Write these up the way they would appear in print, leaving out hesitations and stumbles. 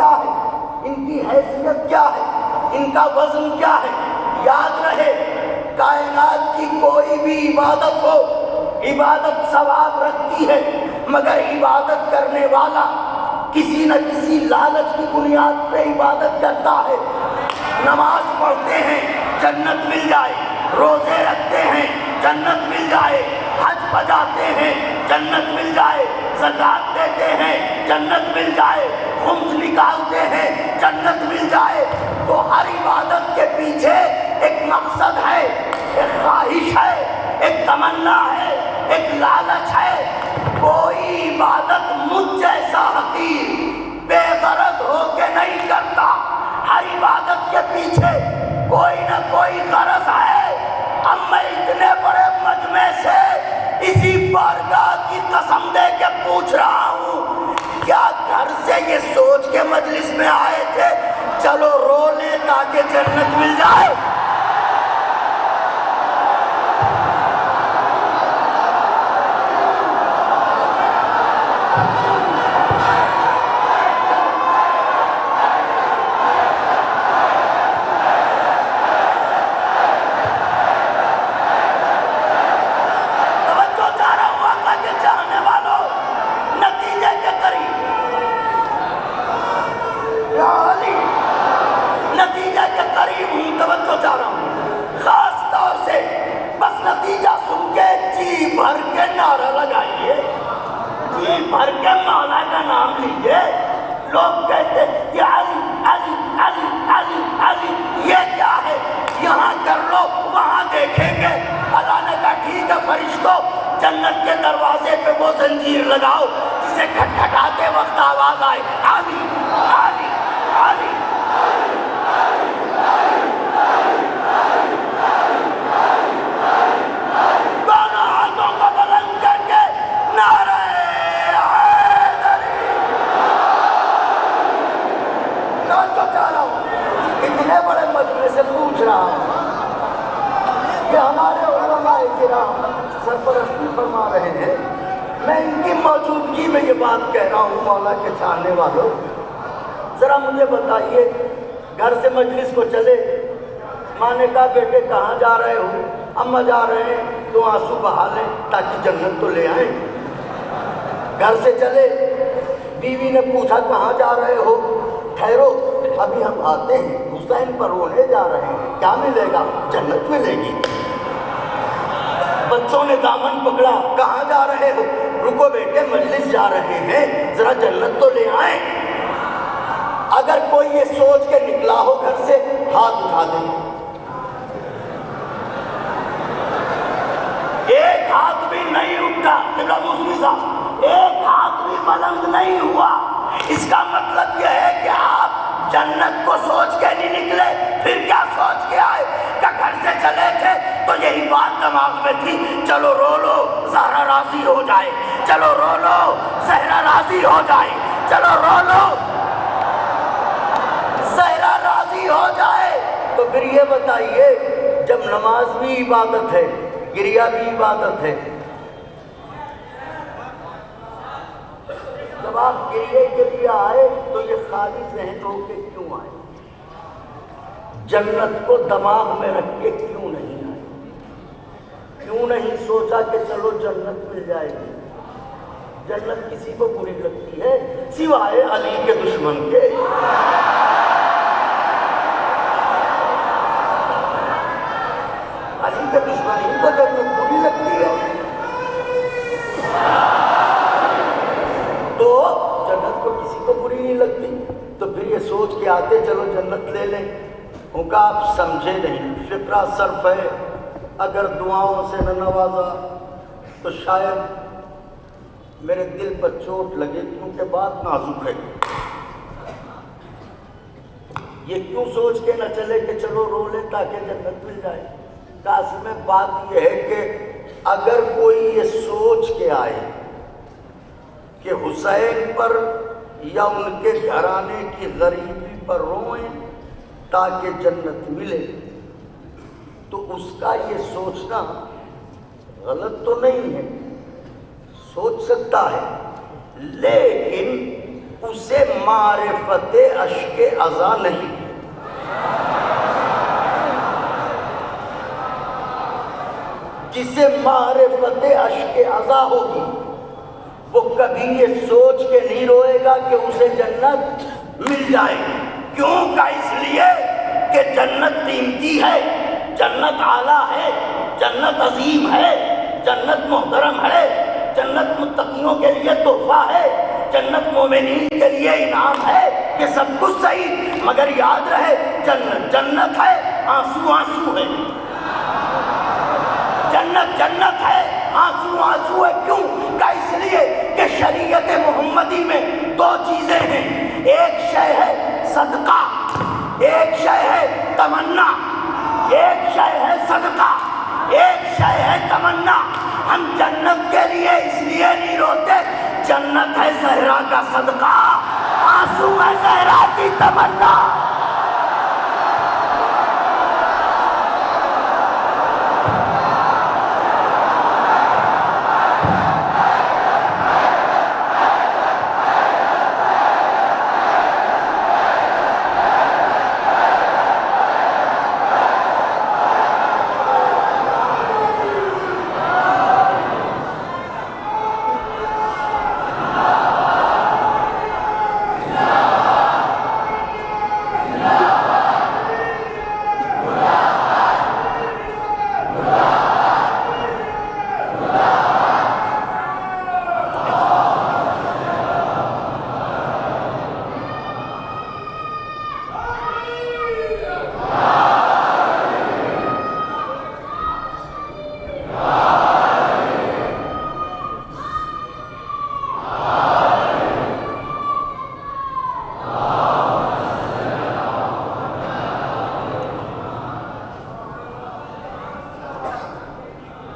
کیا ہے، ان کی حیثیت کیا ہے، ان کا وزن کیا ہے۔ یاد رہے کائنات کی کوئی بھی عبادت ہو، عبادت ثواب رکھتی ہے، مگر عبادت کرنے والا کسی نہ کسی لالچ کی بنیاد پہ عبادت کرتا ہے۔ نماز پڑھتے ہیں جنت مل جائے، روزے رکھتے ہیں جنت مل جائے، حج بجاتے ہیں جنت مل جائے، زکوٰۃ دیتے ہیں جنت مل جائے، خمس نکالتے ہیں جنت مل جائے۔ تو ہر عبادت کے پیچھے ایک مقصد ہے، ایک خواہش ہے، ایک تمنا ہے، ایک لالچ ہے۔ کوئی عبادت مجھ جیسا حقیر بے غرض ہو کے نہیں کرتا، ہر عبادت کے پیچھے کوئی نہ کوئی غرض ہے۔ اب میں اتنے بڑے مجمع سے اسی بارگاہ کی قسم دے کے پوچھ رہا ہوں، کیا گھر سے یہ سوچ کے مجلس میں آئے تھے چلو رو لیں تاکہ جنت مل جائے؟ لوگ کہتے ہیں کہ علی علی علی علی علی، یہ کیا ہے؟ یہاں کر لو وہاں دیکھیں گے۔ اللہ نے کہا ٹھیک ہے فرشتوں، جنت کے دروازے پہ وہ زنجیر لگاؤ جسے کھٹکھٹاتے وقت آواز آئے علی علی علی۔ دونوں ہاتھوں کو بلند کر کے نعرہ اتنے بڑے مجمع سے پوچھ رہا ہوں کہ ہمارے علماء کرام سرپرستی فرما رہے ہیں، میں ان کی موجودگی میں یہ بات کہہ رہا ہوں، مولا کے چاہنے والوں ذرا مجھے بتائیے، گھر سے مجلس کو چلے، ماں نے کہا بیٹے کہاں جا رہے ہو؟ اماں جا رہے ہیں، تو آنسو بہا لیں تاکہ جنت تو لے آئیں۔ گھر سے چلے، بیوی نے پوچھا کہاں جا رہے ہو؟ ٹھہرو ابھی ہم آتے ہیں، حسین پر رونے جا رہے ہیں، کیا ملے گا؟ جنت ملے گی۔ بچوں نے دامن پکڑا، کہاں جا رہے ہو؟ رکو بیٹے مجلس جا رہے ہیں، ذرا جنت تو لے آئیں۔ اگر کوئی یہ سوچ کے نکلا ہو گھر سے، ہاتھ اٹھا دیں۔ ایک ہاتھ بھی نہیں اٹھا، ایک ہاتھ بھی بلند نہیں ہوا، اس کا مطلب یہ ہے کہ آپ جنت کو سوچ کے نہیں نکلے، پھر کیا سوچ کے آئے؟ کہ گھر سے چلے تھے تو یہی بات دماغ میں تھی، چلو رو لو زہرا راضی ہو جائے، چلو رو لو زہرا راضی ہو جائے، چلو رو لو زہرا راضی ہو جائے۔ تو پھر یہ بتائیے، جب نماز بھی عبادت ہے، گریہ بھی عبادت ہے، جب آپ گریے کے لیے آئے تو یہ خالی ذہن ہو کے کیوں آئے؟ جنت کو دماغ میں رکھ کے کیوں نہیں آئے؟ کیوں نہیں سوچا کہ چلو جنت مل جائے گی؟ جنت کسی کو بری لگتی ہے سوائے علی کے دشمن کے۔ علی کے دشمن ہی کو جنت بری لگتی ہے، تو جنت کو کسی کو بری نہیں لگتی، تو پھر یہ سوچ کے آتے چلو جنت لے لیں۔ ان کا آپ سمجھے نہیں، فقرہ صرف ہے، اگر دعاؤں سے نہ نوازا تو شاید میرے دل پر چوٹ لگے، کیونکہ بات نازک ہے۔ یہ کیوں سوچ کے نہ چلے کہ چلو رو لیں تاکہ جنت مل جائے؟ اصل میں بات یہ ہے کہ اگر کوئی یہ سوچ کے آئے کہ حسین پر یا ان کے گھرانے کی غریبی پر روئیں تاکہ جنت ملے، تو اس کا یہ سوچنا غلط تو نہیں ہے، سوچ سکتا ہے، لیکن اسے معرفت اشک ازا نہیں. جسے معرفت اشک ازا ہوگی وہ کبھی یہ سوچ کے نہیں روئے گا کہ اسے جنت مل جائے گی. کیوں کا؟ اس لیے کہ جنت قیمتی ہے، جنت اعلیٰ ہے، جنت عظیم ہے، جنت محترم ہے، جنت متقیوں کے لیے تحفہ ہے، جنت مومنین کے لیے انعام ہے. یہ سب کچھ صحیح، مگر یاد رہے جنت جنت ہے، آنسو آنسو ہے. جنت جنت ہے، آنسو آنسو ہے. کیوں کا؟ اس لیے کہ شریعت محمدی میں دو چیزیں ہیں. ایک شے ہے صدقہ، ایک شے ہے تمنا. ایک شے ہے صدقہ، ایک شے ہے تمنا. ہم جنت کے لیے اس لیے نہیں روتے، جنت ہے زہرا کا صدقہ، آنسو ہے زہرا کی تمنا.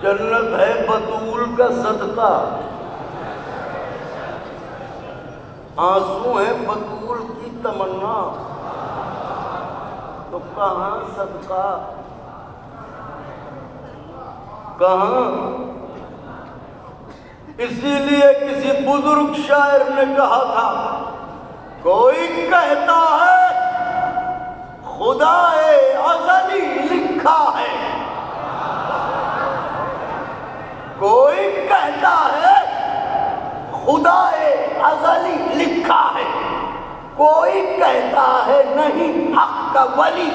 جنت ہے بطول کا صدقہ، آنسو ہے بطول کی تمنا. تو کہاں صدقہ، کہاں؟ اسی لیے کسی بزرگ شاعر نے کہا تھا، کوئی کہتا ہے خدا ازلی لکھا ہے، کوئی کہتا ہے خدا ازلی لکھا ہے، کوئی کہتا ہے نہیں حق کا ولی،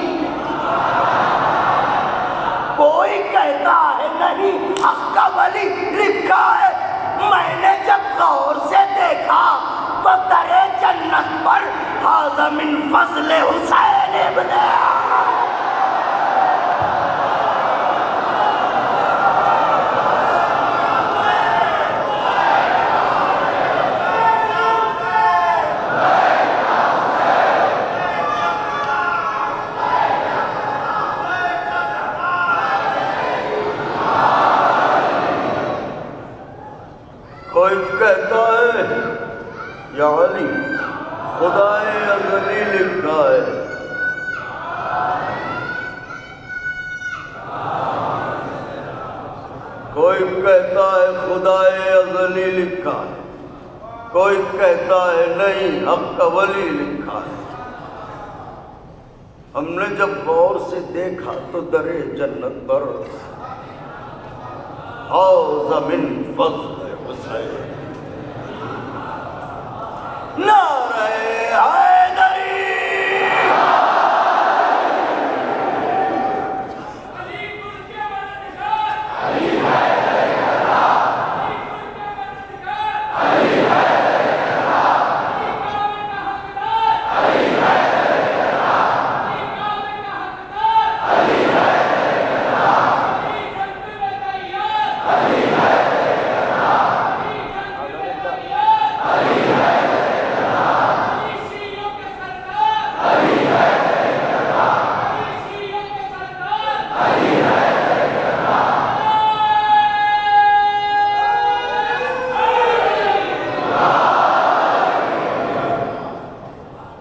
کوئی کہتا ہے نہیں حق کا ولی لکھا ہے. میں نے جب غور سے دیکھا تو درے جنت پر ھذا من فضل حسین ابن کہتا ہے یا علی خدا ازلی لکھا ہے. کوئی کہتا ہے خدا ازلی لکھا ہے، کوئی کہتا ہے نہیں حق کا ولی لکھا ہے. ہم نے جب غور سے دیکھا تو درے جنت پر ھذا من فضل حسین. نعرہ حیدری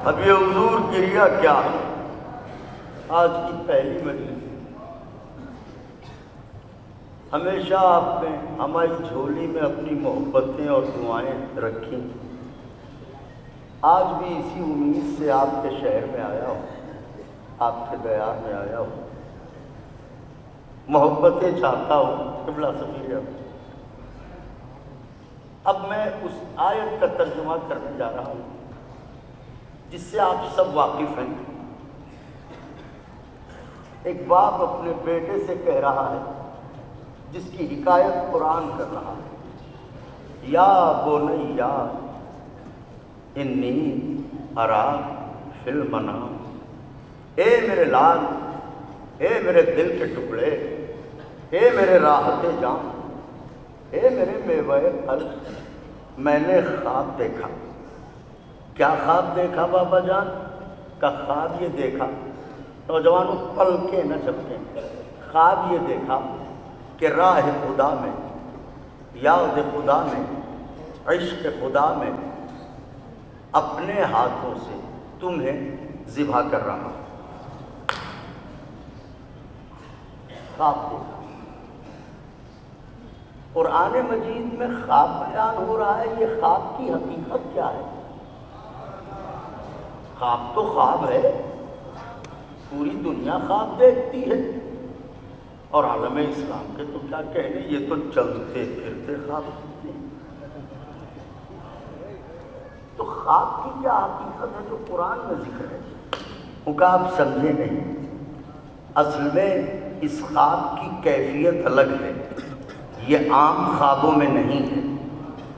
اب یہ حضور گریہ کیا ہے؟ آج کی پہلی مجلس ہمیشہ آپ نے ہماری جھولی میں اپنی محبتیں اور دعائیں رکھی. آج بھی اسی امید سے آپ کے شہر میں آیا ہوں، آپ کے دیار میں آیا ہوں، محبتیں چاہتا ہوں قبلہ سفیر۔ اب میں اس آیت کا ترجمہ کرنے جا رہا ہوں جس سے آپ سب واقف ہیں۔ ایک باپ اپنے بیٹے سے کہہ رہا ہے، جس کی حکایت قرآن کر رہا ہے، یا بنیا انی ارا فی المنام، اے میرے لال، اے میرے دل کے ٹکڑے، اے میرے راحت جان، اے میرے میوہ قلب، میں نے خواب دیکھا۔ کیا خواب دیکھا بابا جان؟ کا خواب یہ دیکھا، نوجوانوں پل کے نہ جھپکیں، خواب یہ دیکھا کہ راہ خدا میں، یاد خدا میں، عشق خدا میں اپنے ہاتھوں سے تمہیں ذبح کر رہا ہوں۔ خواب دیکھا۔ قرآن مجید میں خواب بیان ہو رہا ہے، یہ خواب کی حقیقت کیا ہے؟ خواب تو خواب ہے، پوری دنیا خواب دیکھتی ہے، اور عالم اسلام کے تو کیا کہنے، یہ تو چلتے پھرتے خواب دیکھتے ہیں۔ تو خواب کی کیا حقیقت ہے جو قرآن میں ذکر ہے؟ ان کا آپ سمجھے نہیں، اصل میں اس خواب کی کیفیت الگ ہے، یہ عام خوابوں میں نہیں ہے۔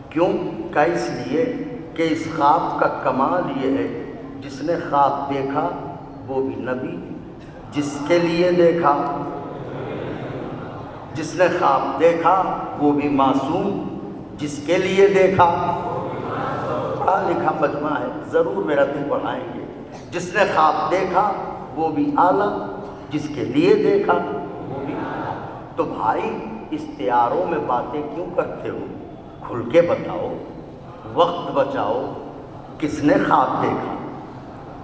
کیوں کہ اس لیے کہ اس خواب کا کمال یہ ہے، جس نے خواب دیکھا وہ بھی نبی، جس کے لیے دیکھا، جس نے خواب دیکھا وہ بھی معصوم، جس کے لیے دیکھا، پڑھا لکھا مجمع ہے، ضرور میرا دل پڑھائیں گے۔ جس نے خواب دیکھا وہ بھی اعلیٰ، جس کے لیے دیکھا وہ بھی اعلیٰ۔ تو بھائی استعاروں میں باتیں کیوں کرتے ہو؟ کھل کے بتاؤ، وقت بچاؤ۔ کس نے خواب دیکھا؟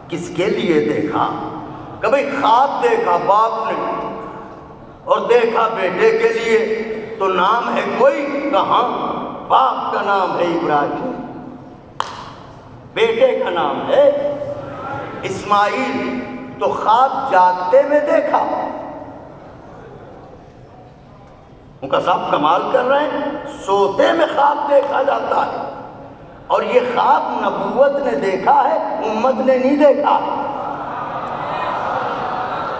کس کے لیے دیکھا؟ کبھی خواب دیکھا باپ نے اور دیکھا بیٹے کے لیے، تو نام ہے کوئی؟ کہاں؟ باپ کا نام ہے ابراہیم، بیٹے کا نام ہے اسماعیل۔ تو خواب جاگتے میں دیکھا، ان کا صاحب کمال کر رہے ہیں، سوتے میں خواب دیکھا جاتا ہے، اور یہ خواب نبوت نے دیکھا ہے، امت نے نہیں دیکھا،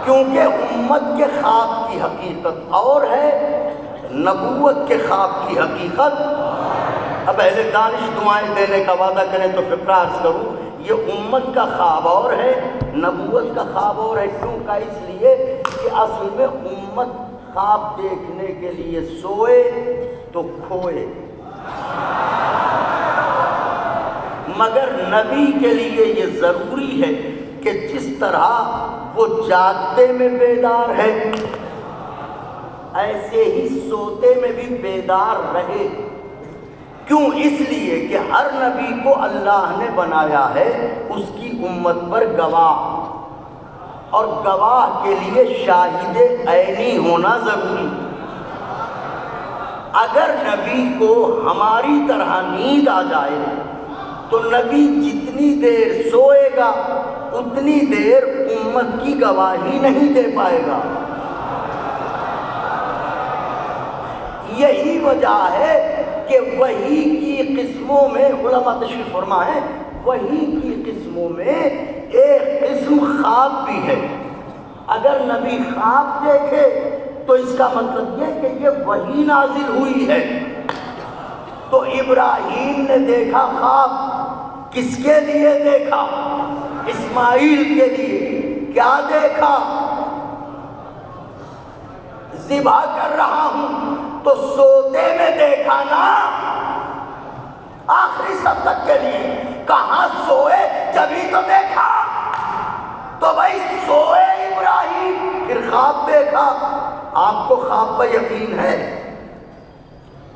کیونکہ امت کے خواب کی حقیقت اور ہے، نبوت کے خواب کی حقیقت۔ اب اہل دانش دعائیں دینے کا وعدہ کریں تو فقرہ عرض کروں، یہ امت کا خواب اور ہے، نبوت کا خواب اور ہے۔ کیوں کا؟ اس لیے کہ اصل میں امت خواب دیکھنے کے لیے سوئے تو کھوئے، مگر نبی کے لیے یہ ضروری ہے کہ جس طرح وہ جاگتے میں بیدار ہے، ایسے ہی سوتے میں بھی بیدار رہے۔ کیوں؟ اس لیے کہ ہر نبی کو اللہ نے بنایا ہے اس کی امت پر گواہ، اور گواہ کے لیے شاہد عینی ہونا ضروری۔ اگر نبی کو ہماری طرح نیند آ جائے تو نبی جتنی دیر سوئے گا اتنی دیر امت کی گواہی نہیں دے پائے گا۔ یہی وجہ ہے کہ وحی کی قسموں میں، علماء تشریف فرما ہے، وحی کی قسموں میں ایک قسم خواب بھی ہے۔ اگر نبی خواب دیکھے تو اس کا مطلب یہ کہ یہ وحی نازل ہوئی ہے۔ تو ابراہیم نے دیکھا خواب، کس کے لیے دیکھا؟ اسماعیل کے لیے۔ کیا دیکھا؟ ذبح کر رہا ہوں، تو سوتے میں دیکھا نا، آخری سب تک کے لیے۔ کہاں سوئے؟ جبھی تو دیکھا۔ تو بھائی سوئے ابراہیم، پھر خواب دیکھا۔ آپ کو خواب پر یقین ہے؟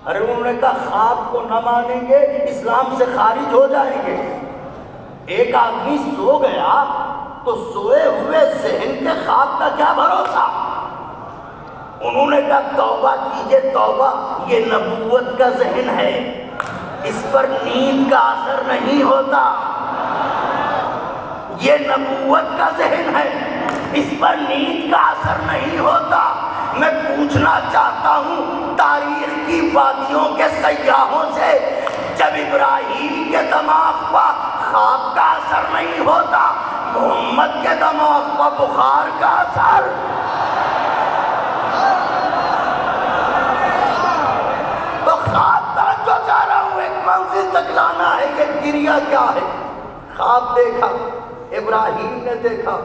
ارے انہوں نے کہا خواب کو نہ مانیں گے اسلام سے خارج ہو جائیں گے۔ ایک آدمی سو گیا تو سوئے ہوئے ذہن کے خواب کا کیا بھروسہ؟ انہوں نے کہا توبہ کیجئے توبہ، یہ نبوت کا ذہن ہے، اس پر نیند کا اثر نہیں ہوتا۔ یہ نبوت کا ذہن ہے، اس پر نیند کا اثر نہیں ہوتا۔ میں پوچھنا چاہتا ہوں تاریخ کی وادیوں کے سیاحوں سے، جب ابراہیم کے دماغ پر خواب کا اثر نہیں ہوتا، محمد کے دماغ پر بخار کا اثر؟ تو خواب تک جو چاہ رہا ہوں ایک منزل تک لانا ہے، یہ گریا کیا ہے؟ خواب دیکھا، ابراہیم نے دیکھا،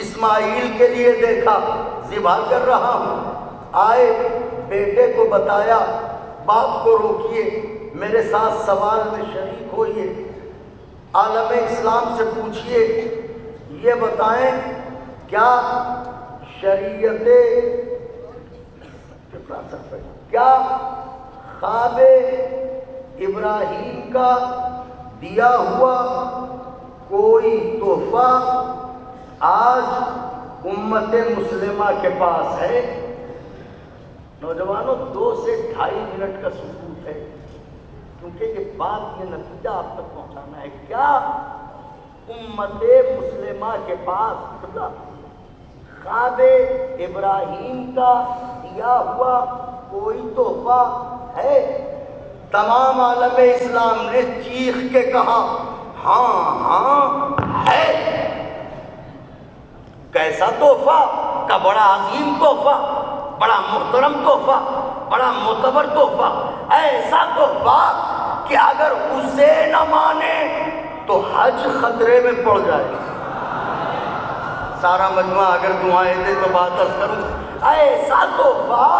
اسماعیل کے لیے دیکھا، ذبح کر رہا ہوں، آئے بیٹے کو بتایا، باپ کو روکیے، میرے ساتھ سوال میں شریک ہوئیے، عالم اسلام سے پوچھئے، یہ بتائیں کیا شریعت، کیا خواب ابراہیم کا دیا ہوا کوئی تحفہ آج امت مسلمہ کے پاس ہے؟ نوجوانوں 2 سے 2.5 منٹ کا سکوت ہے، کیونکہ یہ بات، یہ نتیجہ آپ تک پہنچانا ہے۔ کیا امت مسلمہ کے پاس خواب ابراہیم کا دیا ہوا کوئی تحفہ ہے؟ تمام عالم اسلام نے چیخ کے کہا ہاں ہاں ہے۔ کیسا تحفہ؟ کا بڑا عظیم تحفہ، بڑا محترم تحفہ، بڑا معتبر تحفہ، ایسا تحفہ کہ اگر اسے نہ مانے تو حج خطرے میں پڑ جائے۔ سارا مجمع اگر دعائیں دے تو بات عرض کروں، ایسا تحفہ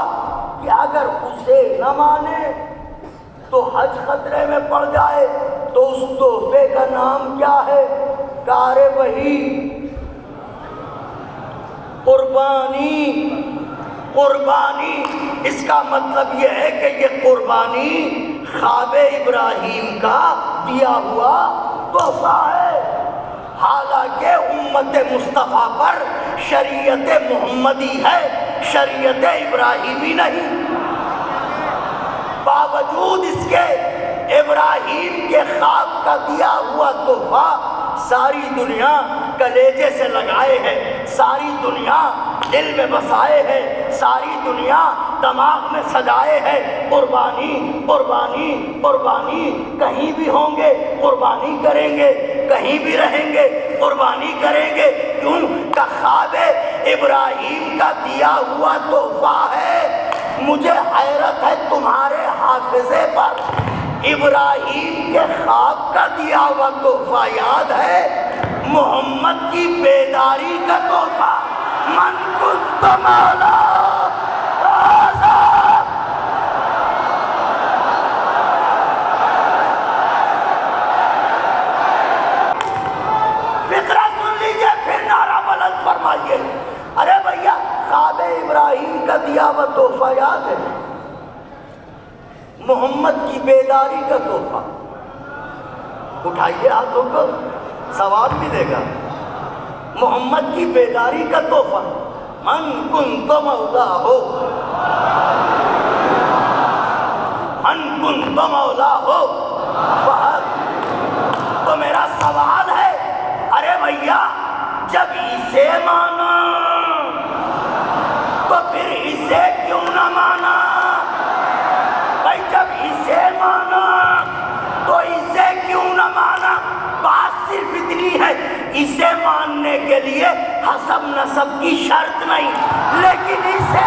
کہ اگر اسے نہ مانے تو حج خطرے میں پڑ جائے۔ تو اس تحفے کا نام کیا ہے؟ کار وحی، قربانی۔ قربانی، اس کا مطلب یہ ہے کہ یہ قربانی خواب ابراہیم کا دیا ہوا تحفہ ہے۔ حالانکہ امت مصطفیٰ پر شریعت محمدی ہے، شریعت ابراہیمی نہیں۔ باوجود اس کے ابراہیم کے خواب کا دیا ہوا تحفہ ساری دنیا کلیجے سے لگائے ہے، ساری دنیا دل میں بسائے ہے، ساری دنیا دماغ میں سجائے ہے۔ قربانی قربانی قربانی، کہیں بھی ہوں گے قربانی کریں گے، کہیں بھی رہیں گے قربانی کریں گے۔ کیوں کہ خواب ابراہیم کا دیا ہوا تحفہ ہے۔ مجھے حیرت ہے تمہارے حافظے پر ابراہیم کے خواب کا دیا ہوا تحفہ یاد ہے، محمد کی بیداری کا تحفہ۔ من کنت مولا فقرہ سن لیجئے پھر نعرہ بلند فرمائیے۔ ارے بھیا، خواب ابراہیم کا دیا ہوا تحفہ یاد ہے، محمد کی بیداری کا تحفہ۔ اٹھائیے ہاتھوں کو، ثواب ملے گا۔ محمد کی بیداری کا تحفہ، من کنت مولا ہو، من کنت مولا ہو۔ تو میرا سوال ہے، ارے بھیا جب اسے مانا تو پھر اسے کیوں نہ مانا؟ بھائی جب اسے مانا تو اسے کیوں نہ مانا؟ بات صرف اتنی ہے، اسے ماننے کے لیے حسب نسب کی شرط نہیں، لیکن اسے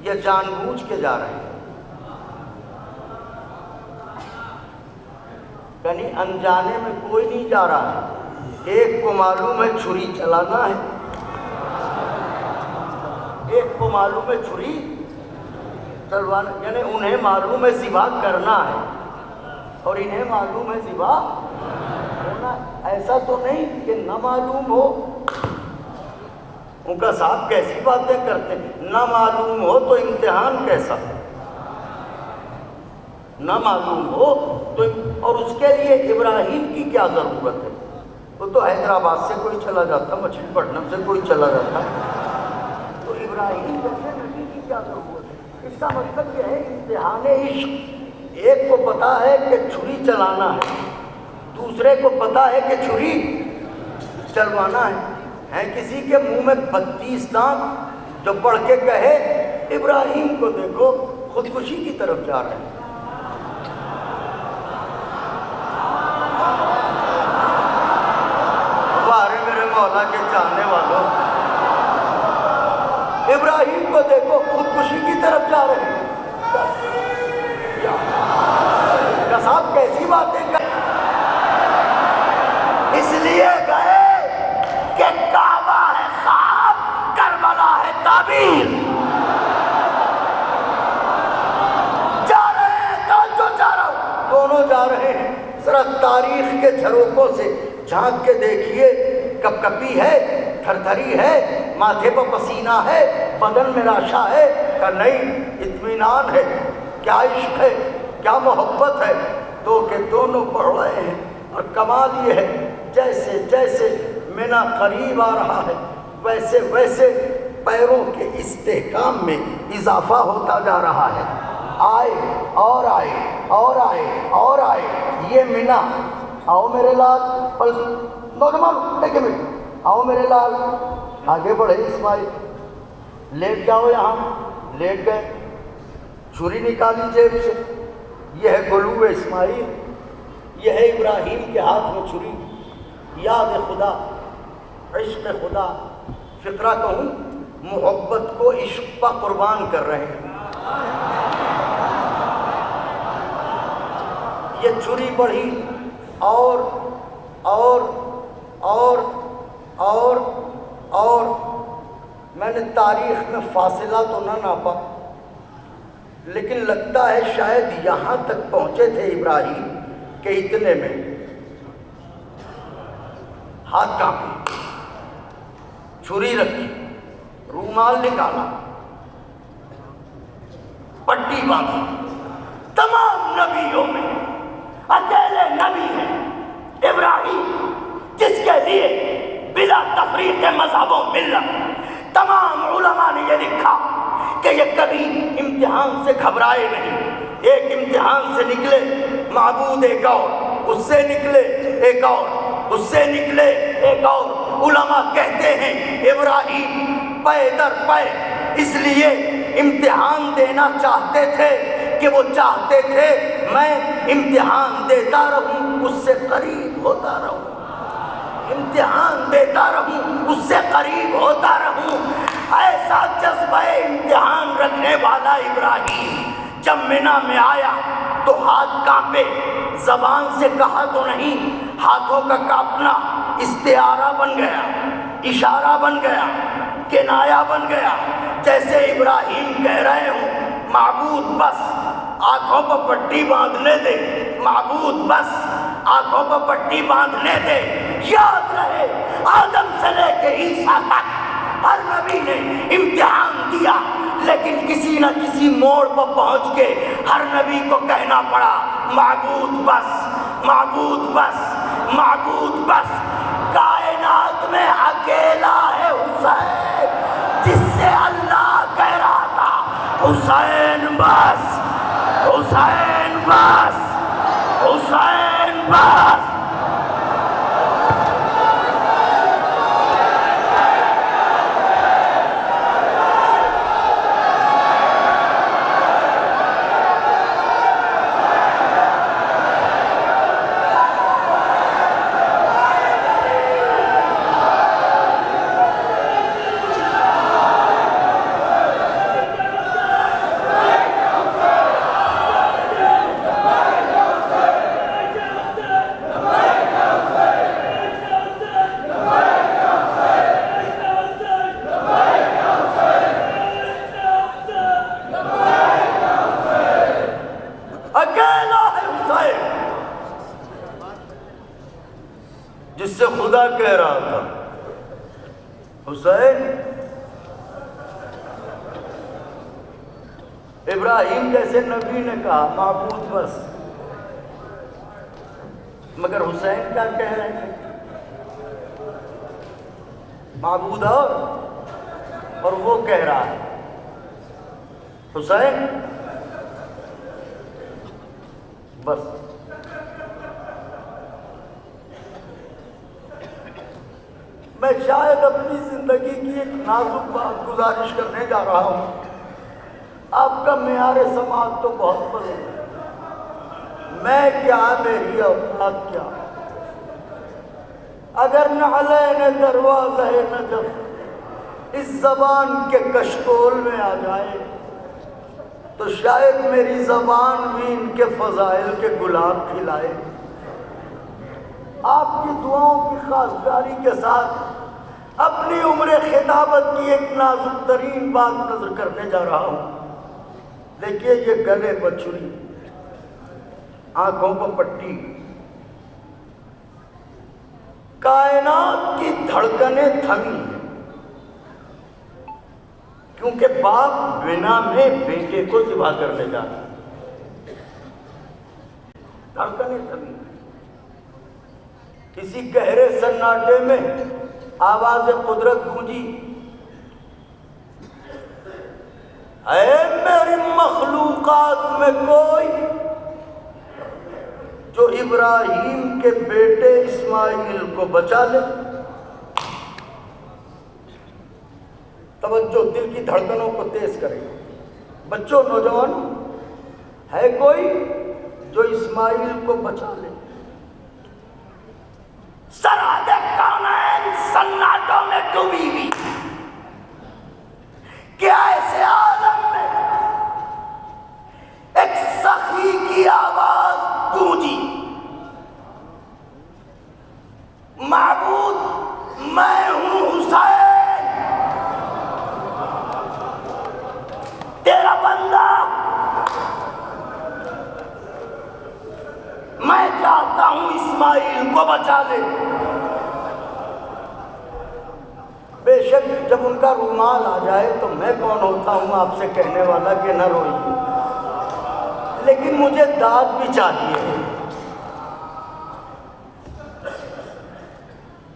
یا جان بوجھ کے جا رہے ہیں؟ یعنی انجانے میں کوئی نہیں جا رہا ہے۔ ایک کو معلوم ہے چھری چلانا ہے، ایک کو معلوم ہے چھری چلوانا، یعنی انہیں معلوم ہے ذبح کرنا ہے اور انہیں معلوم ہے ذبح ہونا۔ ایسا تو نہیں کہ نہ معلوم ہو۔ ان کا صاحب کیسی باتیں کرتے ہیں، نہ معلوم ہو تو امتحان کیسا، نہ معلوم ہو تو، اور اس کے لیے ابراہیم کی کیا ضرورت ہے؟ وہ تو حیدرآباد سے کوئی چلا جاتا، مچھلی پٹنم سے کوئی چلا جاتا، تو ابراہیم جیسے نبی کی کیا ضرورت ہے؟ اس کا مطلب یہ ہے امتحان عشق۔ ایک کو پتا ہے کہ چھری چلانا ہے، دوسرے کو پتا ہے کہ چھری چلوانا ہے کسی کے منہ میں 32 دانت جو پڑھ کے کہے ابراہیم کو دیکھو خودکشی کی طرف جا رہے ہیں۔ میرے مولا کے چاہنے والوں، ابراہیم کو دیکھو خودکشی کی طرف جا رہے ہیں۔ صاحب کیسی باتیں کر، اس لیے گئے کہ کعبہ ہے خواب، کربلا ہے تعبیر۔ جا رہے ہیں، توجہ جا رہا ہوں، دونوں جا رہے ہیں۔ ذرا تاریخ کے جھروکوں سے جھانک کے دیکھیے، کپ کپی ہے، تھر تھری ہے، ماتھے پر پسینہ ہے، بدن میں راشا ہے، کہ نہیں اطمینان ہے، کیا عشق ہے، کیا محبت ہے، دو کے دونوں پڑھ رہے ہیں۔ اور کمال یہ ہے جیسے جیسے منی قریب آ رہا ہے ویسے ویسے پیروں کے استحکام میں اضافہ ہوتا جا رہا ہے۔ آئے اور آئے اور آئے اور آئے، یہ منی۔ آؤ میرے لال، نوجوان ایک منٹ، آؤ میرے لال، آگے بڑھے اسماعیل، لیٹ جاؤ یہاں، لیٹ گئے، چھری نکالی جیب سے، یہ ہے گلو اسماعیل، یہ ہے ابراہیم کے ہاتھ میں چھری۔ یاد خدا، عشق خدا، فقرہ کہوں محبت کو عشق پر قربان کر رہے ہیں۔ یہ چھری بڑھی اور اور اور اور اور میں نے تاریخ میں فاصلہ تو نہ ناپا، لیکن لگتا ہے شاید یہاں تک پہنچے تھے ابراہیم کہ اتنے میں ہاتھ کانپے، چھری رکھی، رومال نکالا، پٹی باندھی۔ تمام نبیوں میں اکیلے نبی ہیں ابراہیم جس کے لیے بلا تفریق مذہب و ملت تمام علماء نے یہ لکھا کہ یہ کبھی امتحان سے گھبرائے نہیں۔ ایک امتحان سے نکلے معبود ایک اور، اس سے نکلے ایک اور، اس سے نکلے ایک اور۔ علماء کہتے ہیں ابراہیم پے در پے اس لیے امتحان دینا چاہتے تھے کہ وہ چاہتے تھے میں امتحان دیتا رہوں، اس سے قریب ہوتا رہوں، امتحان دیتا رہوں، اس سے قریب ہوتا رہوں۔ ایسا جذبہ امتحان رکھنے والا ابراہیم جب منی میں آیا تو ہاتھ کانپے، زبان سے کہا تو نہیں، ہاتھوں کا کانپنا استعارہ بن گیا، اشارہ بن گیا، کنایا بن گیا، جیسے ابراہیم کہہ رہے ہوں معبود بس آنکھوں پر پٹی باندھنے دے، معبود بس آنکھوں پر پٹی باندھنے دے۔ یاد رہے آدم سے لے کے عیسیٰ تک ہر نبی نے امتحان دیا، لیکن کسی نہ کسی موڑ پر پہنچ کے ہر نبی کو کہنا پڑا معبود بس، معبود بس، معبود بس۔ کائنات میں اکیلا ہے حسین جس سے اللہ کہہ رہا تھا حسین بس، حسین بس، حسین بس۔ سے خدا کہہ رہا تھا حسین ابراہیم جیسے نبی نے کہا معبود بس، مگر حسین کیا کہہ رہے ہیں؟ معبود اور وہ کہہ رہا ہے حسین بس۔ میں شاید اپنی زندگی کی ایک نازک بات گزارش کرنے جا رہا ہوں، آپ کا معیار سماعت تو بہت بلند ہے، میں کیا میری اولاد کیا، اگر نعلین دروازہ نجف اس زبان کے کشکول میں آ جائے تو شاید میری زبان بھی ان کے فضائل کے گلاب کھلائے۔ آپ کی دعاؤں کی خواستگاری کے ساتھ اپنی عمر خطابت کی ایک نازک ترین بات نظر کرنے جا رہا ہوں۔ دیکھیے یہ گلے پر چھری، آنکھوں پر پٹی، کائنات کی دھڑکنیں تھمی ہیں، کیونکہ باپ بنا میں بیٹے کو ذبح کرنے جا رہا ہے، دھڑکنیں تھمی ہیں۔ کسی گہرے سناٹے میں آواز قدرت گونجی، اے میری مخلوقات میں کوئی جو ابراہیم کے بیٹے اسماعیل کو بچا لے۔ توجہ دل کی دھڑکنوں کو تیز کرے، بچوں نوجوان ہے کوئی جو اسماعیل کو بچا لے۔ سرحد کونین سناٹوں میں ڈوبی ہوئی، کیا ایسے عالم میں ایک سخی کی آواز گونجی، معبود میں ہوں حسین، تیرا بندہ، میں چاہتا ہوں اسماعیل کو بچا لے۔ بے شک جب ان کا رومال آ جائے تو میں کون ہوتا ہوں آپ سے کہنے والا کہ نہ روئیے، لیکن مجھے داد بھی چاہیے۔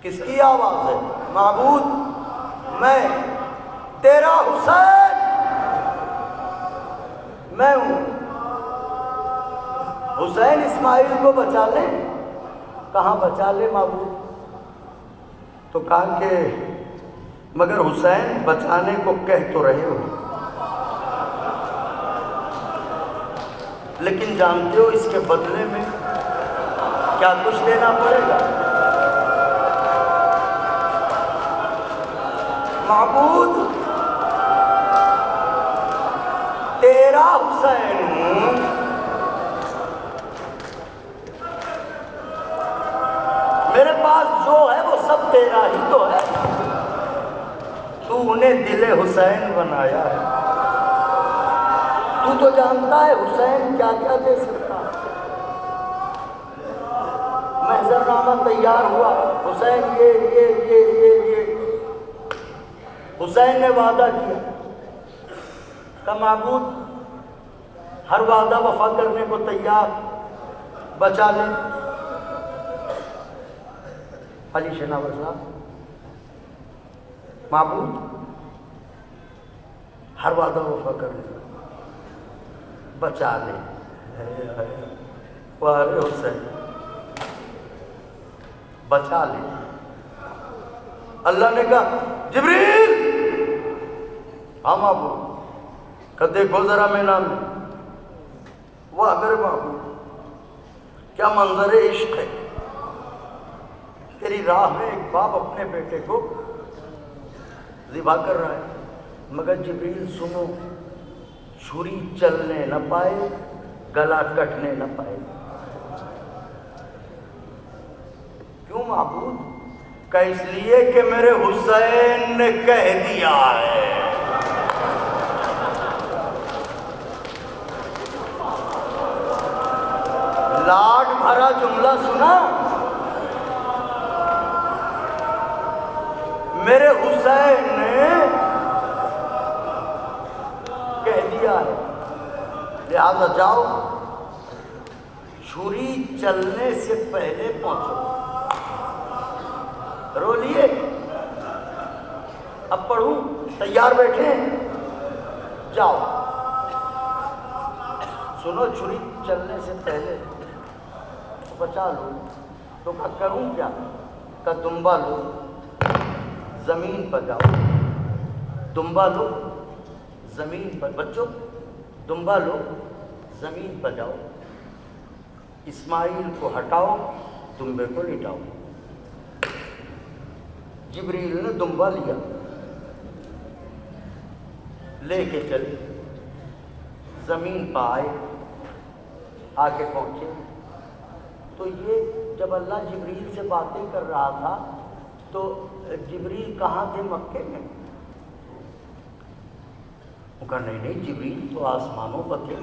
کس کی آواز ہے؟ معبود میں تیرا حسین، میں ہوں۔ حسین اسماعیل کو بچا لے، کہاں بچا لے معبود؟ تو کہا کہ مگر حسین بچانے کو کہہ تو رہے ہو، لیکن جانتے ہو اس کے بدلے میں کیا کچھ دینا پڑے گا؟ معبود تیرا حسین ہوں، میرے پاس جو ہے وہ سب تیرا ہی تو ہے، تو نے دل حسین بنایا ہے، تو تو جانتا ہے حسین کیا کیا دے سکتا ہے۔ محضر نامہ تیار ہوا، حسین یہ حسین نے وعدہ کیا، کہ معبود ہر وعدہ وفا کرنے کو تیار، بچا لے۔ علی شناور صاحب، معبود ہر وعدہ وفا کر لے، بچا لے۔ پیارے حسین بچا لے۔ اللہ نے کہا جبریل، ہاں معبود، کہ دیکھو ذرا مینا میں، واہ میرے معبود کیا منظر عشق ہے، تیری راہ میں ایک باپ اپنے بیٹے کو ذبح کر رہا ہے، مگر جبریل سنو، چھری چلنے نہ پائے، گلا کٹنے نہ پائے۔ کیوں معبود؟ کہ اس لیے کہ میرے حسین نے کہہ دیا ہے۔ لاڈ بھرا جملہ سنا، دیا ہے، لہذا جاؤ چھری چلنے سے پہلے پہنچو۔ رو لیے؟ اب پڑھوں؟ تیار بیٹھے ہیں؟ جاؤ سنو، چھری چلنے سے پہلے بچا لو۔ تو کہا کروں کیا؟ کہا دمبا لو، زمین پر جاؤ، دمبا لو زمین پر، بچوں دمبا لو زمین پر جاؤ، اسماعیل کو ہٹاؤ، دمبے کو لٹاؤ۔ جبریل نے دمبا لیا، لے کے چلے، زمین پہ آئے، آ کے پہنچے۔ تو یہ جب اللہ جبریل سے باتیں کر رہا تھا تو جبریل کہاں تھے؟ مکے میں۔ وہ کہا نہیں جبریل تو آسمانوں پر تھے۔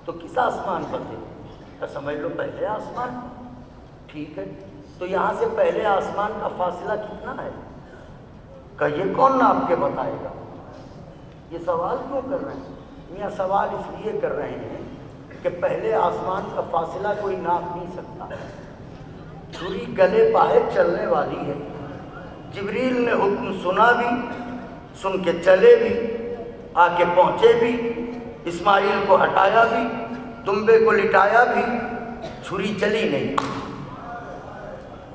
تو کس آسمان پر تھے؟ تو سمجھ لو پہلے آسمان۔ ٹھیک ہے، تو یہاں سے پہلے آسمان کا فاصلہ کتنا ہے؟ کہ یہ کون ناپ کے بتائے گا؟ یہ سوال کیوں کر رہے ہیں؟ میاں سوال اس لیے کر رہے ہیں کہ پہلے آسمان کا فاصلہ کوئی ناپ نہیں سکتا۔ چھری گلے پائے چلنے والی ہے۔ جبریل نے حکم سنا بھی، سن کے چلے بھی، آ کے پہنچے بھی، اسماعیل کو ہٹایا بھی، دمبے کو لٹایا بھی، چھری چلی نہیں۔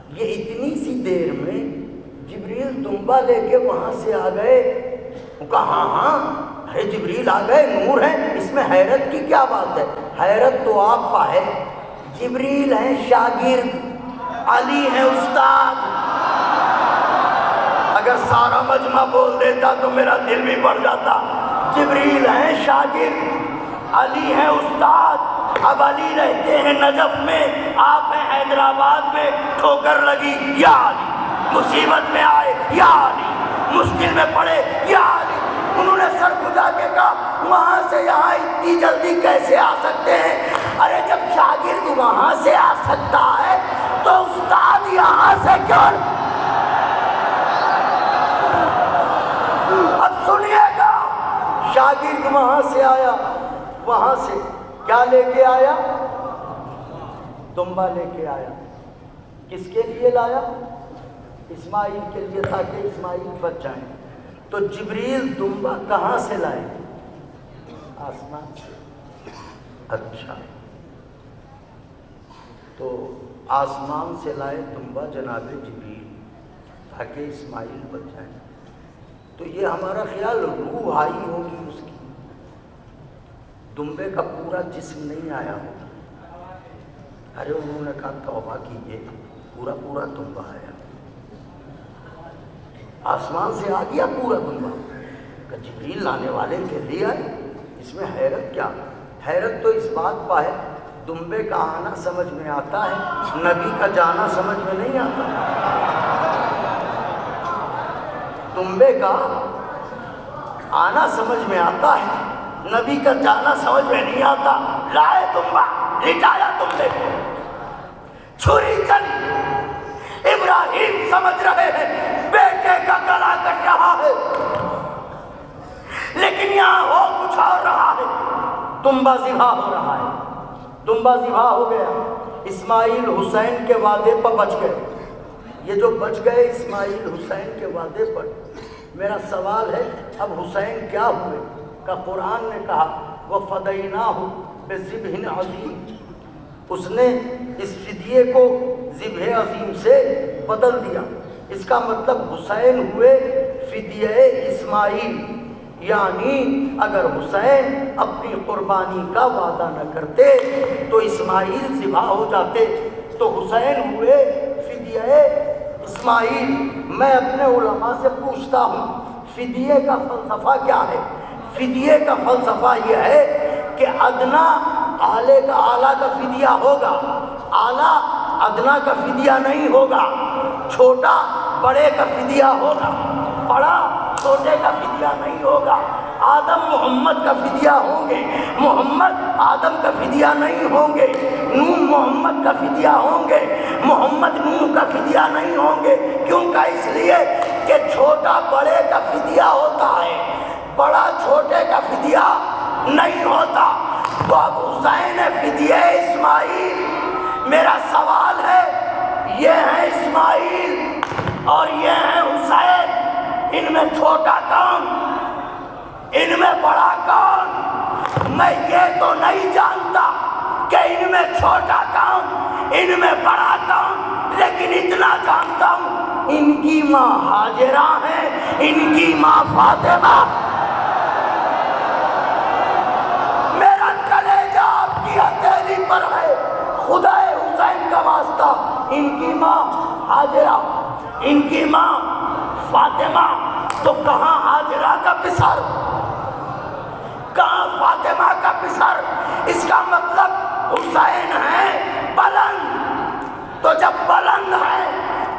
یہ اتنی سی دیر میں جبریل دمبا لے کے وہاں سے آ گئے۔ وہ کہا ہاں ارے جبریل آ گئے، نور ہے، اس میں حیرت کی کیا بات ہے؟ حیرت تو آپ کا ہے، جبریل ہیں شاگرد، علی ہیں استاد۔ اگر سارا مجمع بول دیتا تو میرا دل بھی بڑھ جاتا۔ جبریل ہیں شاگرد، علی ہیں استاد۔ اب علی رہتے ہیں نجف میں، آپ ہیں حیدرآباد میں، ٹھوکر لگی یا علی، مصیبت میں آئے یا علی، مشکل میں پڑے یا علی۔ انہوں نے سر کھجا کے کہا وہاں سے یہاں اتنی جلدی کیسے آ سکتے ہیں؟ ارے جب شاگرد وہاں سے آ سکتا ہے تو استاد یہاں سے کیوں؟ اب سنیے گا، شاگرد وہاں سے آیا، وہاں سے کیا لے کے آیا؟ دمبا لے کے آیا۔ کس کے لیے لایا؟ اسماعیل کے لیے، تاکہ اسماعیل بچ جائیں۔ تو جبریل دمبا کہاں سے لائے؟ آسمان سے۔ اچھا، تو آسمان سے لائے دمبا جناب جبریل تاکہ اسماعیل بچ جائیں۔ تو یہ ہمارا خیال روح آئی ہوگی اس کی، دمبے کا پورا جسم نہیں آیا ہوگا۔ ارے انہوں نے کہا توبہ کیجیے، پورا پورا دمبا آیا، آسمان سے آ گیا پورا دمبا۔ کہ جبریل لانے والے کے لیے آئے، اس میں حیرت کیا؟ حیرت تو اس بات پہ ہے دمبے کا آنا سمجھ میں آتا ہے، نبی کا جانا سمجھ میں نہیں آتا۔ دمبے کا آنا سمجھ میں آتا ہے، نبی کا جانا سمجھ میں نہیں آتا۔ لائے دمبا، لٹایا دمبے کو، چھری چلی۔ ابراہیم سمجھ رہے ہیں بیٹے کا گلا کٹ رہا ہے، لیکن یہاں ہو کچھ اور رہا ہے، دمبا ذبح ہو رہا ہے۔ دمبا ذبح ہو گیا، اسماعیل حسین کے وعدے پر بچ گئے۔ یہ جو بچ گئے اسماعیل حسین کے وعدے پر، میرا سوال ہے اب حسین کیا ہوئے؟ کہ قرآن نے کہا وَفَدَيْنَاهُ بِذِبْحٍ عَظِيمٍ، اس نے اس فدیے کو ذبح عظیم سے بدل دیا۔ اس کا مطلب حسین ہوئے فدیہ اسماعیل، یعنی اگر حسین اپنی قربانی کا وعدہ نہ کرتے تو اسماعیل ذبح ہو جاتے، تو حسین ہوئے فدیہ اسماعیل۔ میں اپنے علماء سے پوچھتا ہوں فدیے کا فلسفہ کیا ہے؟ فدیے کا فلسفہ یہ ہے کہ ادنا اعلیٰ کا اعلیٰ کا فدیہ ہوگا، اعلیٰ ادنا کا فدیہ نہیں ہوگا، چھوٹا بڑے کا فدیہ ہوگا، بڑا چھوٹے کا فدیہ نہیں ہوگا۔ آدم محمد کا فدیہ ہوں گے، محمد آدم کا فدیہ نہیں ہوں گے، نوح محمد کا فدیہ ہوں گے، محمد نوح کا فدیہ نہیں ہوں گے۔ کیوں کا؟ اس لیے کہ چھوٹا بڑے کا فدیہ ہوتا ہے، بڑا چھوٹے کا فدیہ نہیں ہوتا۔ تو اب حسین ہے فدیہ اسماعیل۔ میرا سوال ہے، یہ ہے اسماعیل اور یہ ہے حسین، ان میں چھوٹا کون، ان میں بڑا کون؟ میں یہ تو نہیں جانتا کہ ان میں چھوٹا کون، ان میں بڑا کون، لیکن اتنا جانتا ہوں ان کی ماں ہاجرہ ہے، ان کی ماں فاطمہ۔ میرا کلیجہ آپ کی ہتھیلی پر ہے، خدا حسین کا واسطہ، ان کی ماں ہاجرہ، ان کی ماں فاطمہ۔ تو کہاں ہاجرہ کا پسر، کہاں فاطمہ کا پسر؟ اس کا مطلب حسین ہے بلند۔ تو جب بلند ہے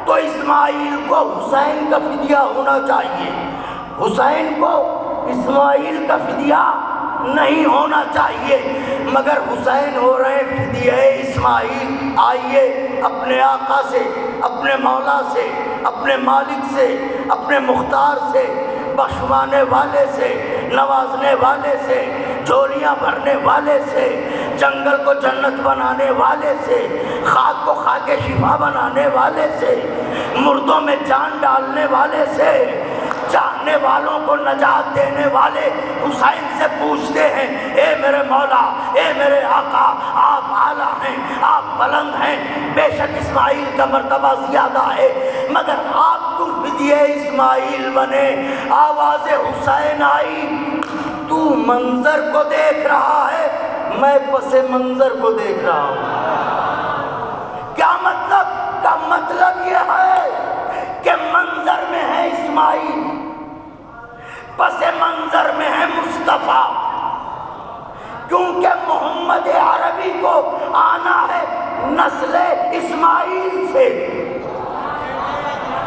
تو اسماعیل کو حسین کا فدیہ ہونا چاہیے، حسین کو اسماعیل کا فدیہ نہیں ہونا چاہیے، مگر حسین ہو رہے فدیہ اسماعیل۔ آئیے اپنے آقا سے، اپنے مولا سے، اپنے مالک سے، اپنے مختار سے، بخشوانے والے سے، نوازنے والے سے، جھولیاں بھرنے والے سے، جنگل کو جنت بنانے والے سے، خاک کو خاک شفا بنانے والے سے، مردوں میں جان ڈالنے والے سے، چاہنے والوں کو نجات دینے والے حسین سے پوچھتے ہیں، اے میرے مولا، اے میرے آقا، آپ اعلیٰ ہیں، آپ بلند ہیں، بے شک اسماعیل کا مرتبہ زیادہ ہے، مگر آپ تم فدیہ اسماعیل بنے۔ آواز حسین آئی، تو منظر کو دیکھ رہا ہے، میں پس منظر کو دیکھ رہا ہوں۔ کیا مطلب؟ کا مطلب یہ ہے کہ منظر میں ہے اسماعیل، پس منظر میں ہے مصطفیٰ، کیونکہ محمد عربی کو آنا ہے نسل اسماعیل سے۔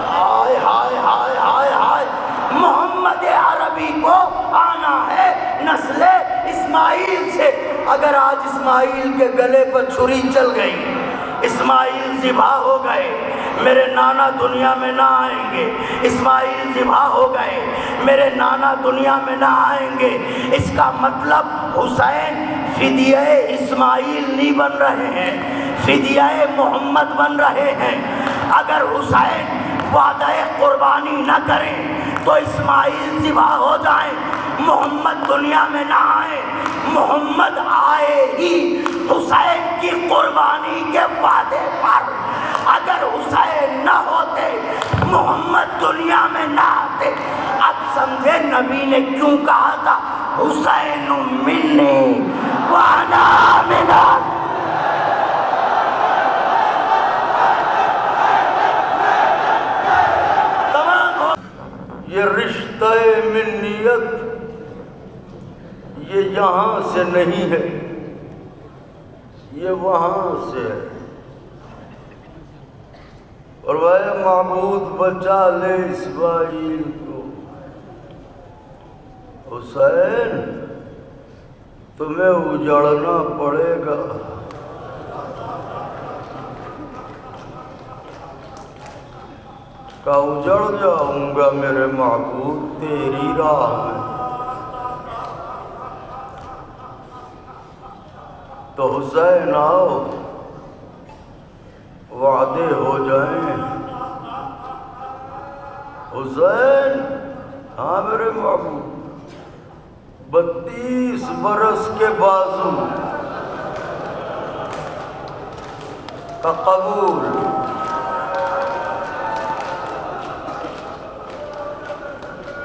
ہائے ہائے ہائے ہائے ہائے، محمد عربی کو آنا ہے نسل اسماعیل سے۔ اگر آج اسماعیل کے گلے پر چھری چل گئی، اسماعیل ذبح ہو گئے، میرے نانا دنیا میں نہ آئیں گے، اسماعیل ذبح ہو گئے، میرے نانا دنیا میں نہ آئیں گے، اس کا مطلب حسین فدیہ اسماعیل نہیں بن رہے ہیں، فدیہ محمد بن رہے ہیں۔ اگر حسین وعدہ قربانی نہ کریں تو اسماعیل ذبح ہو جائیں، محمد دنیا میں نہ آئے، محمد آئے ہی حسین کی قربانی کے وعدے پر۔ اگر حسین نہ ہوتے، محمد دنیا میں نہ آتے۔ اب سمجھے نبی نے کیوں کہا تھا حسین منی وانا منا۔ یہ رشتہ منیت یہ یہاں سے نہیں ہے، یہ وہاں سے ہے۔ اور اے معبود بچا لے اسماعیل کو۔ حسین تمہیں اجڑنا پڑے گا، کہ اجڑ جاؤں گا میرے معبود تیری راہ میں۔ تو حسین آؤ، وعدے ہو جائیں۔ حسین، ہاں میرے معبود، 32 برس کے بازو کا قبول،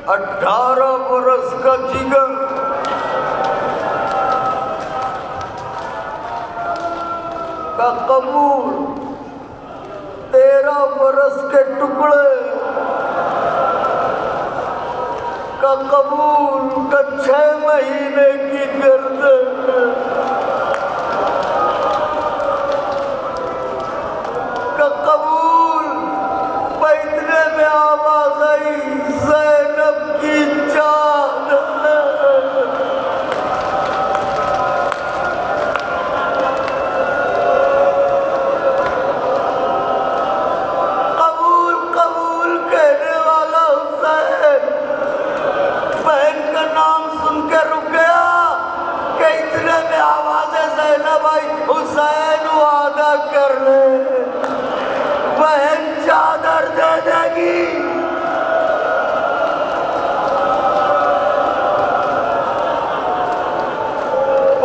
18 برس کا جگر، کا قبول، 13 برس کے ٹکڑے کا قبول، کا 6 مہینے کی گردن کا قبول۔ بیٹھنے میں آواز آئی زینب کی جان، قبول قبول کہنے والا حسین، بہن کا نام گی.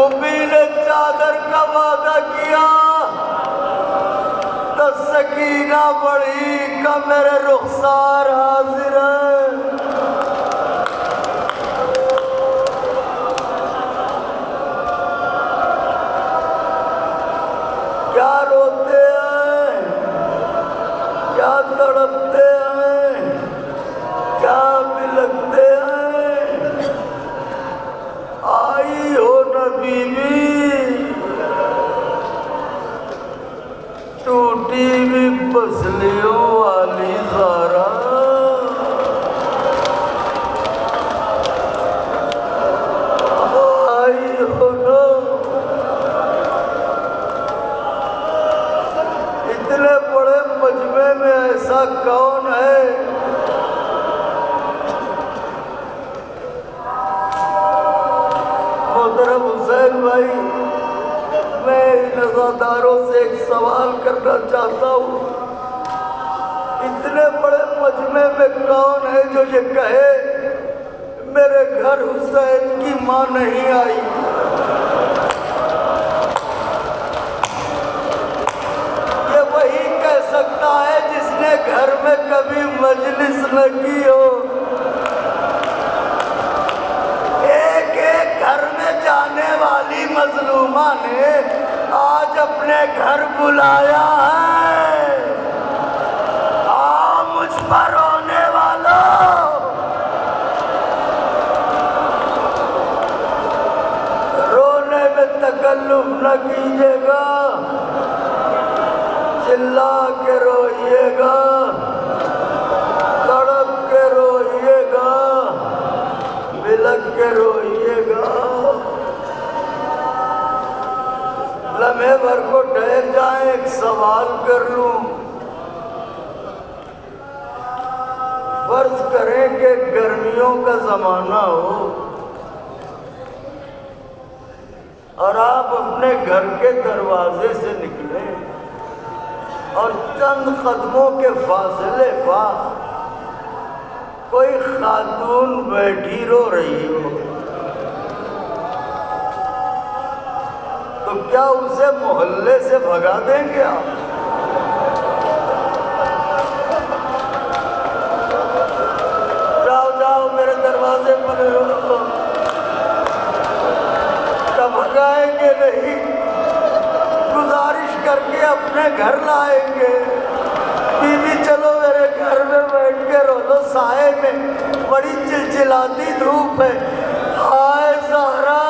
امی نے چادر کا وعدہ کیا تو سکینہ بڑھی کا میرے رخسار حاضر ہے. کیا روتے ہیں, کیا تڑپتے ہیں, کیا بلکتے ہیں. آئی ہو نہ بیوی, ٹوٹی بھی پسلیوں والی زارا. آئی ہو نا. اتنے بڑے مجمع میں ایسا کون ہے محترم حسین بھائی؟ میں نظرداروں سے ایک سوال کرنا چاہتا ہوں. اتنے بڑے مجمع میں کون ہے جو یہ کہے میرے گھر حسین کی ماں نہیں آئی؟ یہ وہی کہہ سکتا ہے جس نے گھر میں کبھی مجلس نہ کی ہو. ایک ایک گھر میں جانے والی مظلومہ نے آج اپنے گھر بلایا ہے. آؤ مجھ پر رونے والوں, رونے میں تکلف نہ کیجیے گا, چلا کے روئیے گا, تڑپ کے روئیے گا, بلک کے روئیے گا. لمحے بھر کو ٹھہر جائیں, ایک سوال کر لوں. فرض کریں کہ گرمیوں کا زمانہ ہو اور آپ اپنے گھر کے دروازے سے نکلیں اور چند قدموں کے فاصلے پر کوئی خاتون بیٹھی رو رہی ہو, تو کیا اسے محلے سے بھگا دیں گے آپ؟ جاؤ جاؤ میرے دروازے پر رو, کیا بھگائیں گے نہیں؟ گزارش کر کے اپنے گھر لائیں گے. بیوی چلو میرے گھر میں بیٹھ کے رو لو سائے میں, بڑی چلچلاتی دھوپ ہے. ہائے زہرا,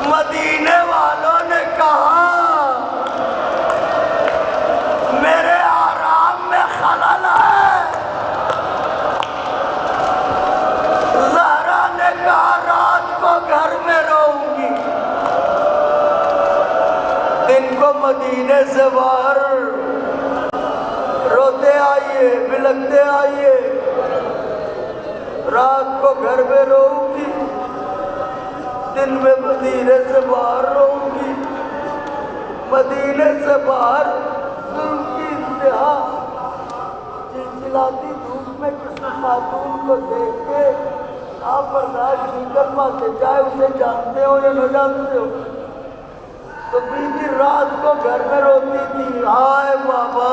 مدینے والوں نے کہا میرے آرام میں خلل ہے. زہرا نے کہا رات کو گھر میں رہوں گی, دن کو مدینے سے باہر روتے آئیے, بلکتے آئیے. رات کو گھر میں رہوں گی, دن میں مدینے سے باہر رہوں گی. مدینے سے باہر ظلم کی انتہا, چلچلاتی دھوپ میں کسی خاتون کو دیکھ کے آپ برداشت نہیں کر پاتے, چاہے اسے جانتے ہو یا نہ جانتے ہو. تو بیوی رات کو گھر میں روتی تھی, ہائے بابا,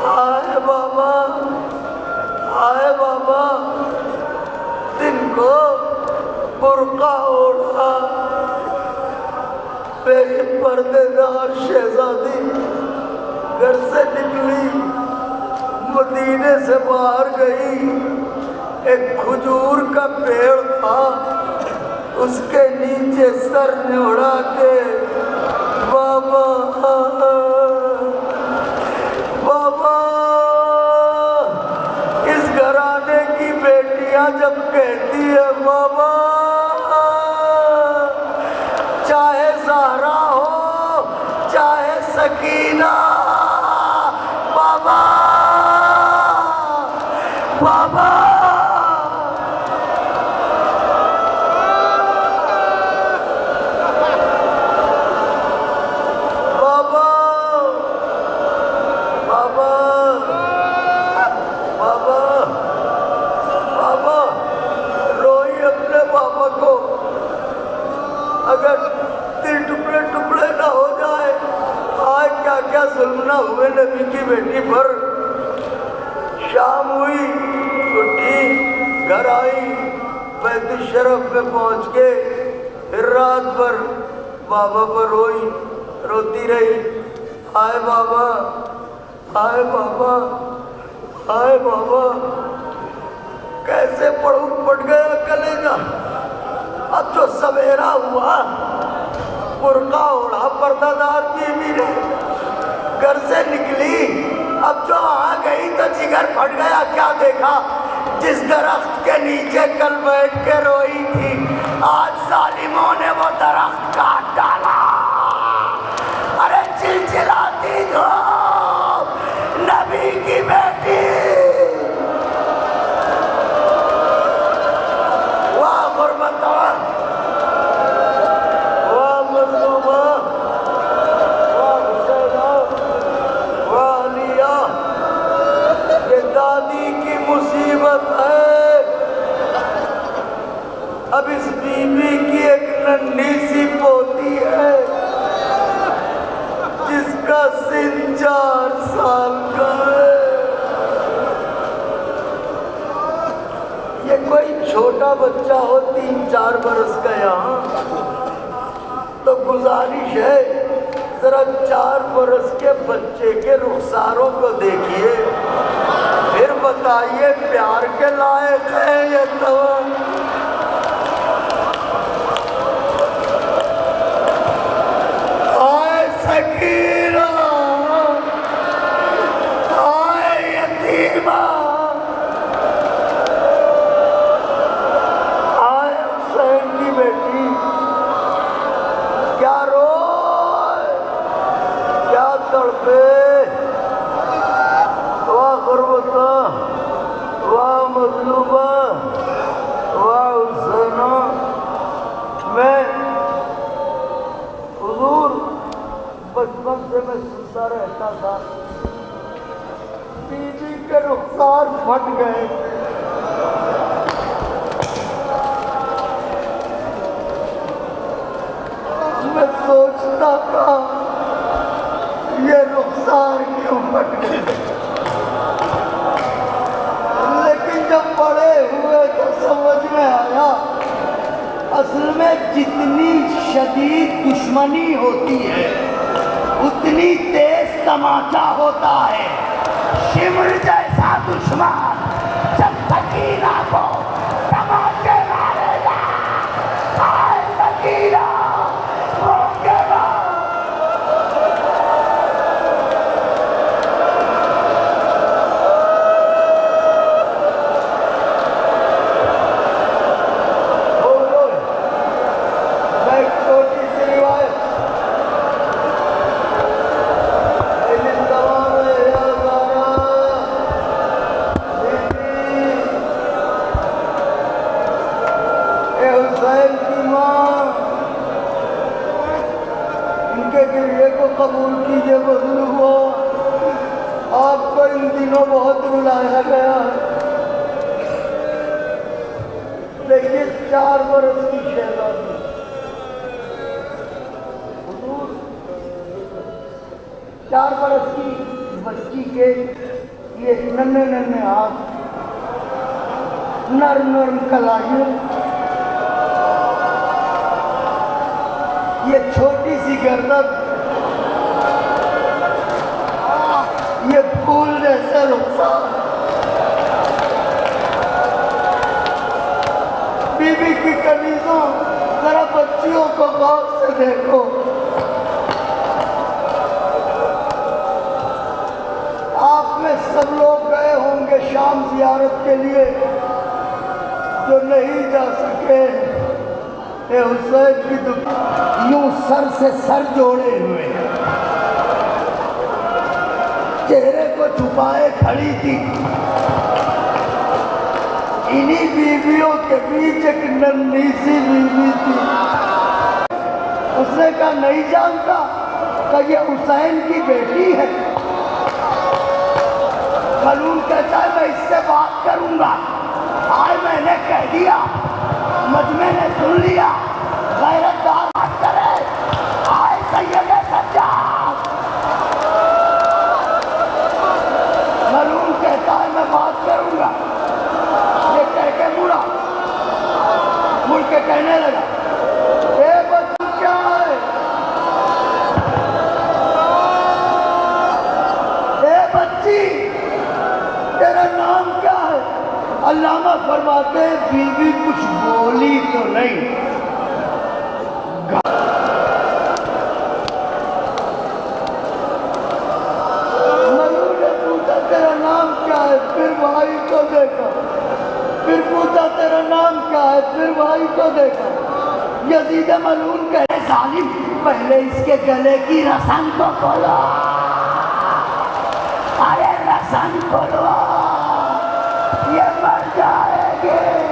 ہائے بابا, ہائے بابا. دن کو برقع اوڑھا میری پردے دار شہزادی گھر سے نکلی, مدینے سے باہر گئی. ایک کھجور کا پیڑ تھا, اس کے نیچے سر نوڑا کے بابا بابا. اس گھرانے کی بیٹیاں جب کہتی ہے بابا, چاہے زہرا ہو چاہے سکینہ, بابا بابا. بیت الشرف میں پہنچ کے پھر رات بھر بابا پر روئی، روتی رہی، ہائے بابا، ہائے بابا، ہائے بابا۔ کیسے پھٹ گیا کلیجہ۔ اب جو سویرا ہوا، برقع اوڑھا پردہ دار بیوی نے، گھر سے نکلی، اب جو آ گئی تو جگر پھٹ گیا۔ کیا دیکھا؟ جس درخت کے نیچے کل بیٹھ کے روئی تھی، آج ظالموں نے وہ درخت کاٹ ڈالا۔ ارے چلچلاتی دھوپ، نبی کی بیٹی، واہ غربت، واہ مظلومہ، واہ حسینہ، واہ علیہ۔ یہ دادی کی مصیبت ہے۔ اب اس بیوی کی ایک ننھی سی پوتی ہے جس کا سن 4 سال کا ہے۔ یہ کوئی چھوٹا بچہ ہو 3-4 برس کا یہاں تو گزارش ہے ذرا 4 برس کے بچے کے رخساروں کو دیکھیے، پھر بتائیے پیار کے لائق ہے یہ تو۔ آئے سکینہ، آئے یتیمہ، آئے حسین کی بیٹی، کیا روئے، کیا تڑپے، واہ غربتہ، واہ مظلومہ، واہ حسینہ۔ میں حضور بچپن سے میں سنتا رہتا تھا، بیوی کے رخسار پھٹ گئے، میں سوچتا تھا یہ رخسار کیوں پھٹ گئے، لیکن جب بڑے ہوئے تو سمجھ میں آیا اصل میں جتنی شدید دشمنی ہوتی ہے اتنی تیز تماچا ہوتا ہے۔ شمر جیسا دشمن جب سکینہ کو تماچے مارے گا، آئے سکینہ روکے گا۔ حسین کی ماں، ان کے گریے کو قبول کیجئے بزرگو، آپ کو ان دنوں بہت رلایا گیا ہے۔ دیکھیے 4 برس کی شہزادی، حضور 4 برس کی بچی کے یہ ننھے ننھے ہاتھ، نرم نرم کلائیاں، یہ چھوٹی سی گردن، یہ پھول جیسے رخسار، بیوی کی کنیزوں، ذرا بچیوں کو غور سے دیکھو۔ آپ میں سب لوگ گئے ہوں گے شام زیارت کے لیے، جو نہیں جا سکے اے حسین کی دکان یوں سر سے سر جوڑے ہوئے چہرے کو چھپائے کھڑی تھی۔ انہی بیویوں کے بیچ ایک ننھی سی بیوی تھی۔ اس نے کہا نہیں جانتا کہ یہ حسین کی بیٹی ہے؟ ملعون کہتا ہے میں اس سے بات کروں گا۔ آج میں نے کہہ دیا، مجمع نے سن لیا، غیرت دار بات کرے، آئے سید سجاد۔ ملعون کہتا ہے میں بات کروں گا، یہ کہہ کے مڑا، کے کہنے لگا اے بچی کیا ہے، اے بچی تیرا نام کیا ہے؟ علامہ فرماتے ہیں بیوی کچھ بولی تو نہیں، ملون نے پوچھا تیرا نام کیا ہے، پھر بھائی کو دیکھا، پھر پوچھا تیرا نام کیا ہے، پھر بھائی کو دیکھا۔ یزید ملعون کہے ظالم پہلے اس کے گلے کی رسن تو کھولو، ارے رسن کھولو، یہ مر جائے گے۔